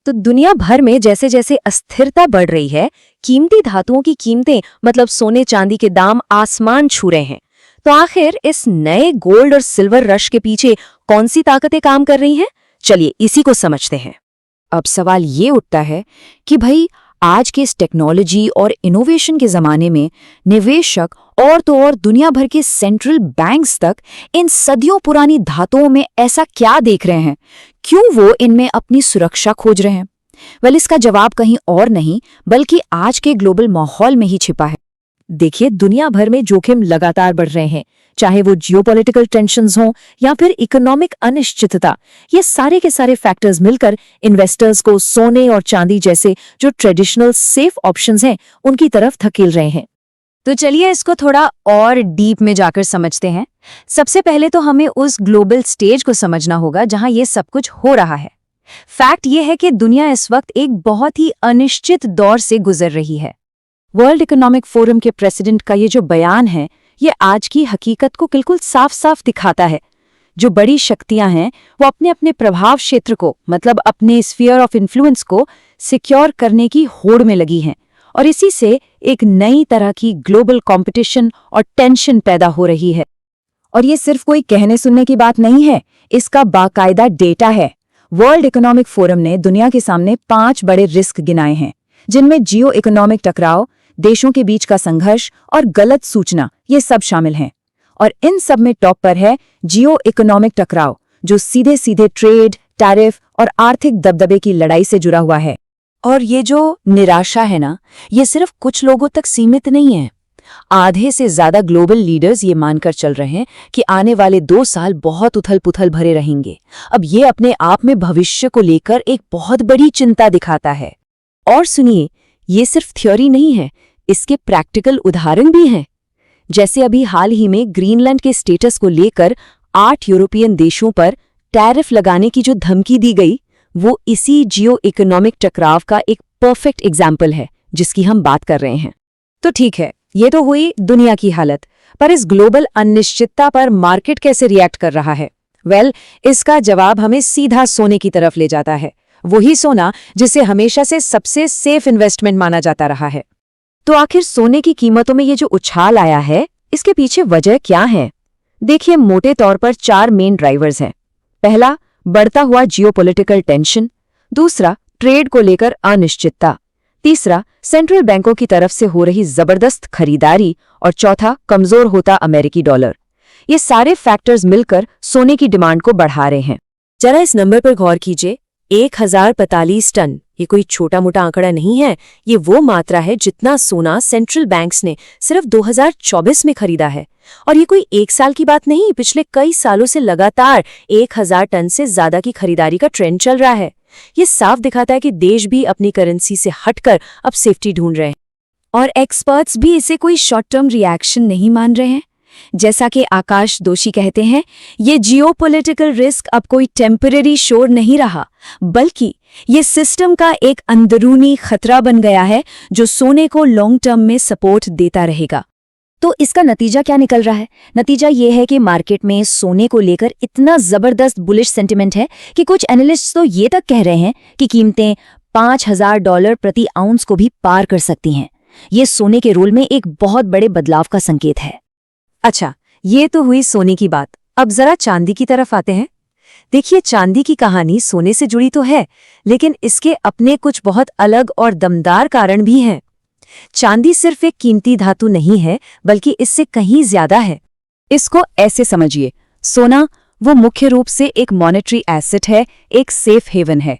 तो दुनिया भर में जैसे जैसे अस्थिरता बढ़ रही है, कीमती धातुओं की कीमतें मतलब सोने चांदी के दाम आसमान छू रहे हैं। तो आखिर इस नए गोल्ड और सिल्वर रश के पीछे कौन सी ताकतें काम कर रही हैं? चलिए इसी को समझते हैं। अब सवाल ये उठता है कि भाई आज के इस टेक्नोलॉजी और इनोवेशन के ज़माने में निवेशक और तो और दुनिया भर के सेंट्रल बैंक्स तक इन सदियों पुरानी धातुओं में ऐसा क्या देख रहे हैं? क्यों वो इनमें अपनी सुरक्षा खोज रहे हैं? इसका जवाब कहीं और नहीं बल्कि आज के ग्लोबल माहौल में ही छिपा है। देखिए, दुनिया भर में जोखिम लगातार बढ़ रहे हैं, चाहे वो जियोपॉलिटिकल टेंशन्स हों या फिर इकोनॉमिक अनिश्चितता। ये सारे के सारे फैक्टर्स मिलकर इन्वेस्टर्स को सोने और चांदी जैसे जो ट्रेडिशनल सेफ ऑप्शंस हैं उनकी तरफ धकेल रहे हैं। तो चलिए इसको थोड़ा और डीप में जाकर समझते हैं। सबसे पहले तो हमें उस ग्लोबल स्टेज को समझना होगा जहां ये सब कुछ हो रहा है। फैक्ट ये है कि दुनिया इस वक्त एक बहुत ही अनिश्चित दौर से गुजर रही है। वर्ल्ड इकोनॉमिक फोरम के प्रेसिडेंट का ये जो बयान है, ये आज की हकीकत को बिल्कुल साफ साफ दिखाता है। जो बड़ी शक्तियां हैं वो अपने अपने प्रभाव क्षेत्र को मतलब अपने स्फीयर ऑफ इन्फ्लुएंस को सिक्योर करने की होड़ में लगी हैं और इसी से एक नई तरह की ग्लोबल कंपटीशन और टेंशन पैदा हो रही है। और ये सिर्फ कोई कहने सुनने की बात नहीं है, इसका बाकायदा डेटा है। वर्ल्ड इकोनॉमिक फोरम ने दुनिया के सामने 5 बड़े रिस्क गिनाए हैं, जिनमें जियो इकोनॉमिक टकराव, देशों के बीच का संघर्ष और गलत सूचना ये सब शामिल हैं। और इन सब में टॉप पर है जियो इकोनॉमिक टकराव, जो सीधे सीधे ट्रेड, टैरिफ और आर्थिक दबदबे की लड़ाई से जुड़ा हुआ है। और ये जो निराशा है ना, ये सिर्फ कुछ लोगों तक सीमित नहीं है। आधे से ज्यादा ग्लोबल लीडर्स ये मानकर चल रहे हैं कि आने वाले 2 साल बहुत उथल पुथल भरे रहेंगे। अब ये अपने आप में भविष्य को लेकर एक बहुत बड़ी चिंता दिखाता है। और सुनिए, ये सिर्फ थ्योरी नहीं है, इसके प्रैक्टिकल उदाहरण भी हैं। जैसे अभी हाल ही में ग्रीनलैंड के स्टेटस को लेकर 8 यूरोपियन देशों पर टैरिफ लगाने की जो धमकी दी गई, वो इसी जियो इकोनॉमिक टकराव का एक परफेक्ट एग्जाम्पल है जिसकी हम बात कर रहे हैं। तो ठीक है, ये तो हुई दुनिया की हालत, पर इस ग्लोबल अनिश्चितता पर मार्केट कैसे रिएक्ट कर रहा है? इसका जवाब हमें सीधा सोने की तरफ ले जाता है। वही सोना जिसे हमेशा से सबसे सेफ इन्वेस्टमेंट माना जाता रहा है। तो आखिर सोने की कीमतों में ये जो उछाल आया है, इसके पीछे वजह क्या है? देखिए, मोटे तौर पर 4 मेन ड्राइवर्स हैं। पहला, बढ़ता हुआ जियोपॉलिटिकल टेंशन। दूसरा, ट्रेड को लेकर अनिश्चितता। तीसरा, सेंट्रल बैंकों की तरफ से हो रही जबरदस्त खरीदारी। और चौथा, कमजोर होता अमेरिकी डॉलर। ये सारे फैक्टर्स मिलकर सोने की डिमांड को बढ़ा रहे हैं। जरा इस नंबर पर गौर कीजिए, 1045 टन। ये कोई छोटा मोटा आंकड़ा नहीं है, ये वो मात्रा है जितना सोना सेंट्रल बैंक्स ने सिर्फ 2024 में खरीदा है। और ये कोई 1 साल की बात नहीं, पिछले कई सालों से लगातार 1000 टन से ज्यादा की खरीदारी का ट्रेंड चल रहा है। ये साफ दिखाता है कि देश भी अपनी करेंसी से हटकर अब सेफ्टी ढूंढ रहे हैं। और एक्सपर्ट्स भी इसे कोई शॉर्ट टर्म रिएक्शन नहीं मान रहे हैं। जैसा कि आकाश दोषी कहते हैं, ये जियोपॉलिटिकल रिस्क अब कोई टेम्पररी शोर नहीं रहा, बल्कि ये सिस्टम का एक अंदरूनी खतरा बन गया है जो सोने को लॉन्ग टर्म में सपोर्ट देता रहेगा। तो इसका नतीजा क्या निकल रहा है? नतीजा ये है कि मार्केट में सोने को लेकर इतना जबरदस्त बुलिश सेंटिमेंट है कि कुछ एनालिस्ट्स तो ये तक कह रहे हैं कि कीमतें $5000 प्रति आउंस को भी पार कर सकती हैं। ये सोने के रोल में एक बहुत बड़े बदलाव का संकेत है। अच्छा, ये तो हुई सोने की बात। अब जरा चांदी की तरफ आते हैं। देखिए, चांदी की कहानी सोने से जुड़ी तो है, लेकिन इसके अपने कुछ बहुत अलग और दमदार कारण भी हैं। चांदी सिर्फ एक कीमती धातु नहीं है, बल्कि इससे कहीं ज्यादा है। इसको ऐसे समझिए, सोना वो मुख्य रूप से एक मॉनेटरी एसेट है, एक सेफ हेवन है।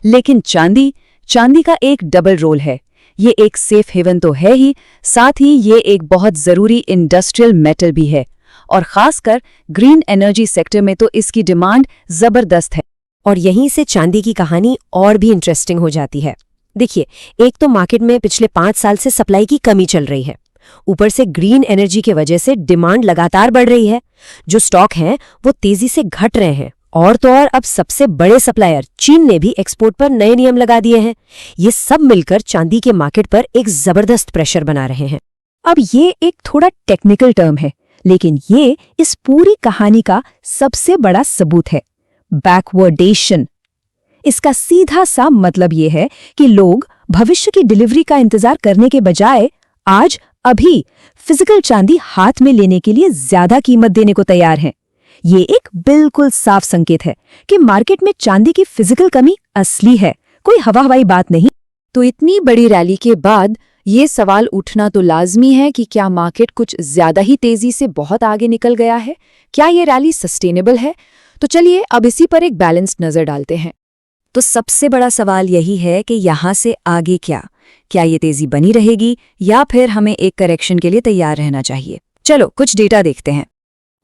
लेकिन चांदी का एक डबल रोल है। ये एक सेफ हेवन तो है ही, साथ ही ये एक बहुत जरूरी इंडस्ट्रियल मेटल भी है। और खासकर ग्रीन एनर्जी सेक्टर में तो इसकी डिमांड जबरदस्त है। और यहीं से चांदी की कहानी और भी इंटरेस्टिंग हो जाती है। देखिए, एक तो मार्केट में पिछले 5 साल से सप्लाई की कमी चल रही है, ऊपर से ग्रीन एनर्जी की वजह से डिमांड लगातार बढ़ रही है। जो स्टॉक हैं वो तेजी से घट रहे हैं। और तो और अब सबसे बड़े सप्लायर चीन ने भी एक्सपोर्ट पर नए नियम लगा दिए हैं। ये सब मिलकर चांदी के मार्केट पर एक जबरदस्त प्रेशर बना रहे हैं। अब ये एक थोड़ा टेक्निकल टर्म है, लेकिन ये इस पूरी कहानी का सबसे बड़ा सबूत है, बैकवर्डेशन। इसका सीधा सा मतलब ये है कि लोग भविष्य की डिलीवरी का इंतजार करने के बजाय आज अभी फिजिकल चांदी हाथ में लेने के लिए ज्यादा कीमत देने को तैयार हैं। ये एक बिल्कुल साफ संकेत है कि मार्केट में चांदी की फिजिकल कमी असली है, कोई हवाई बात नहीं। तो इतनी बड़ी रैली के बाद ये सवाल उठना तो लाजमी है कि क्या मार्केट कुछ ज्यादा ही तेजी से बहुत आगे निकल गया है? क्या ये रैली सस्टेनेबल है? तो चलिए अब इसी पर एक बैलेंस्ड नजर डालते हैं। तो सबसे बड़ा सवाल यही है कि यहाँ से आगे क्या ये तेजी बनी रहेगी या फिर हमें एक करेक्शन के लिए तैयार रहना चाहिए? चलो कुछ डेटा देखते हैं।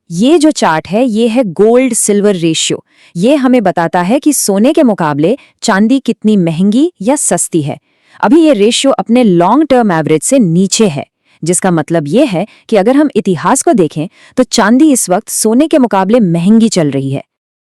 ये जो चार्ट है ये है गोल्ड सिल्वर रेशियो। ये हमें बताता है कि सोने के मुकाबले चांदी कितनी महंगी या सस्ती है। अभी ये रेशियो अपने लॉन्ग टर्म एवरेज से नीचे है, जिसका मतलब ये है कि अगर हम इतिहास को देखें तो चांदी इस वक्त सोने के मुकाबले महंगी चल रही है।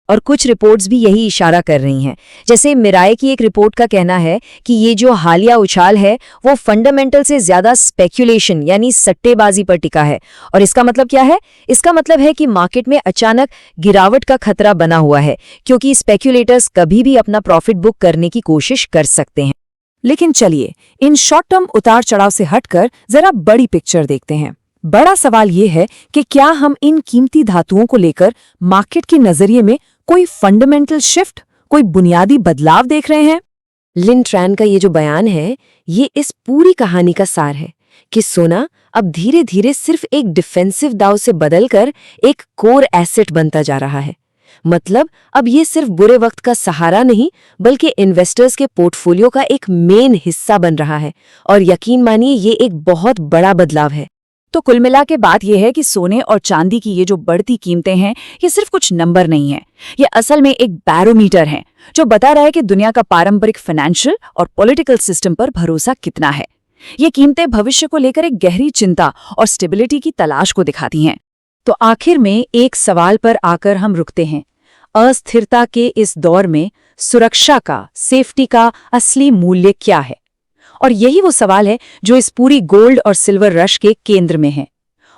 और कुछ रिपोर्ट्स भी यही इशारा कर रही हैं। जैसे मिराय की एक रिपोर्ट का कहना है कि ये जो हालिया उछाल है वो फंडामेंटल से ज्यादा स्पेक्यूलेशन यानी सट्टेबाजी पर टिका है। और इसका मतलब क्या है? इसका मतलब है कि मार्केट में अचानक गिरावट का खतरा बना हुआ है, क्योंकि स्पेक्यूलेटर्स कभी भी अपना प्रॉफिट बुक करने की कोशिश कर सकते हैं। लेकिन चलिए इन शॉर्ट टर्म उतार चढ़ाव से हटकर जरा बड़ी पिक्चर देखते हैं। बड़ा सवाल ये है कि क्या हम इन कीमती धातुओं को लेकर मार्केट के नजरिए में कोई फंडामेंटल शिफ्ट, कोई बुनियादी बदलाव देख रहे हैं? लिन ट्रैन का ये जो बयान है ये इस पूरी कहानी का सार है कि सोना अब धीरे धीरे सिर्फ एक डिफेंसिव दाव से बदलकर एक कोर एसेट बनता जा रहा है। मतलब अब ये सिर्फ बुरे वक्त का सहारा नहीं बल्कि इन्वेस्टर्स के पोर्टफोलियो का एक मेन हिस्सा बन रहा है। और यकीन मानिए ये एक बहुत बड़ा बदलाव है। तो कुल मिला के बात यह है कि सोने और चांदी की ये जो बढ़ती कीमतें हैं ये सिर्फ कुछ नंबर नहीं है, ये असल में एक बैरोमीटर है जो बता रहा है कि दुनिया का पारंपरिक फाइनेंशियल और पॉलिटिकल सिस्टम पर भरोसा कितना है। ये कीमतें भविष्य को लेकर एक गहरी चिंता और स्टेबिलिटी की तलाश को दिखाती हैं। तो आखिर में एक सवाल पर आकर हम रुकते हैं। अस्थिरता के इस दौर में सुरक्षा का, सेफ्टी का असली मूल्य क्या है? और यही वो सवाल है जो इस पूरी गोल्ड और सिल्वर रश के केंद्र में है।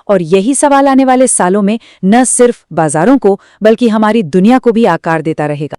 और यही सवाल आने वाले सालों में न सिर्फ बाजारों को बल्कि हमारी दुनिया को भी आकार देता रहेगा।